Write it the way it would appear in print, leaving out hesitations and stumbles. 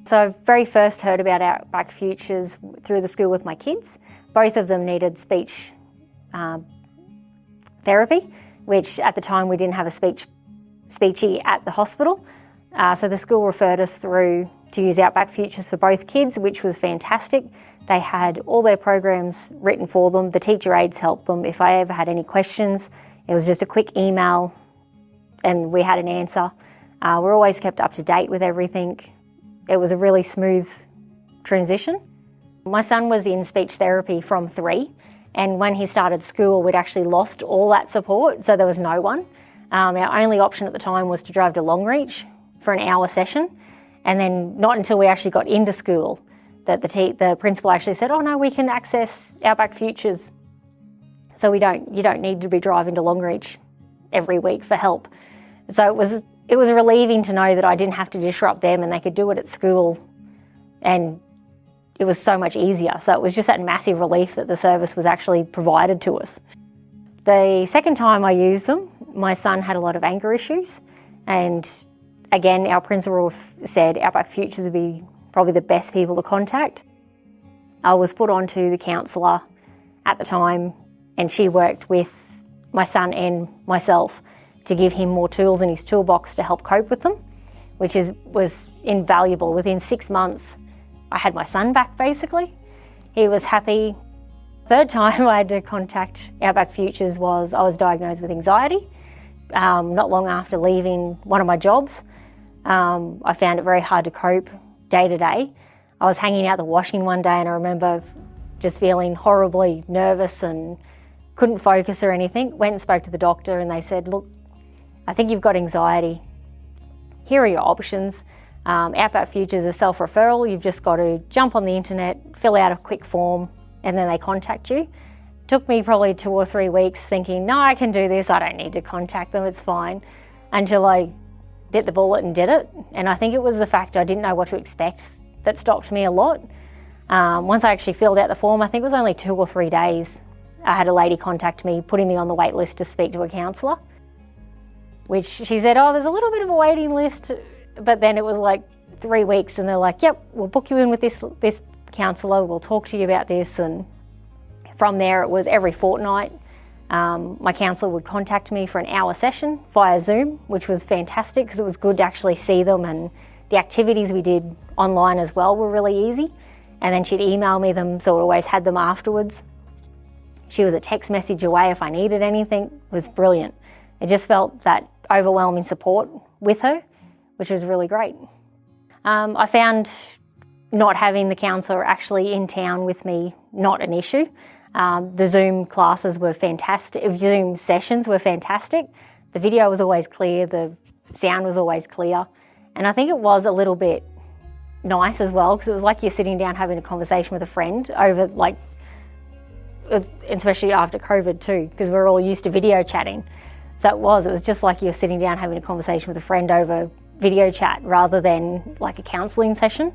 So I very first heard about Outback Futures through the school with my kids. Both of them needed speech therapy, which at the time we didn't have a speechy at the hospital. So the school referred us through to use Outback Futures for both kids, which was fantastic. They had all their programs written for them. The teacher aides helped them. If I ever had any questions, it was just a quick email and we had an answer. We're always kept up to date with everything. It was a really smooth transition. My son was in speech therapy from 3, and when he started school, we'd actually lost all that support, so there was no one. Our only option at the time was to drive to Longreach for an hour session, and then not until we actually got into school that the principal actually said, "Oh no, we can access Outback Futures, so you don't need to be driving to Longreach every week for help." So it was relieving to know that I didn't have to disrupt them and they could do it at school, and it was so much easier. So it was just that massive relief that the service was actually provided to us. The second time I used them, my son had a lot of anger issues, and again, our principal said Outback Futures would be probably the best people to contact. I was put onto the counsellor at the time, and she worked with my son and myself to give him more tools in his toolbox to help cope with them, which was invaluable. Within 6 months, I had my son back, basically. He was happy. Third time I had to contact Outback Futures was I was diagnosed with anxiety. Not long after leaving one of my jobs, I found it very hard to cope day to day. I was hanging out the washing one day and I remember just feeling horribly nervous and couldn't focus or anything. Went and spoke to the doctor and they said, "Look, I think you've got anxiety. Here are your options. Outback Futures is self-referral. You've just got to jump on the internet, fill out a quick form, and then they contact you." Took me probably 2 or 3 weeks thinking, no, I can do this. I don't need to contact them. It's fine. Until I bit the bullet and did it. And I think it was the fact I didn't know what to expect that stopped me a lot. Once I actually filled out the form, I think it was only 2 or 3 days, I had a lady contact me, putting me on the wait list to speak to a counsellor, which she said, "Oh, there's a little bit of a waiting list." But then it was like 3 weeks and they're like, "Yep, we'll book you in with this counsellor. We'll talk to you about this." And from there, it was every fortnight. My counsellor would contact me for an hour session via Zoom, which was fantastic because it was good to actually see them, and the activities we did online as well were really easy. And then she'd email me them, so I always had them afterwards. She was a text message away if I needed anything. It was brilliant. It just felt that overwhelming support with her, which was really great. I found not having the counsellor actually in town with me not an issue. The Zoom classes were fantastic. Zoom sessions were fantastic. The video was always clear. The sound was always clear. And I think it was a little bit nice as well, because it was like you're sitting down having a conversation with a friend over, like, especially after COVID too, because we're all used to video chatting. So it was just like you're sitting down having a conversation with a friend over video chat rather than like a counselling session.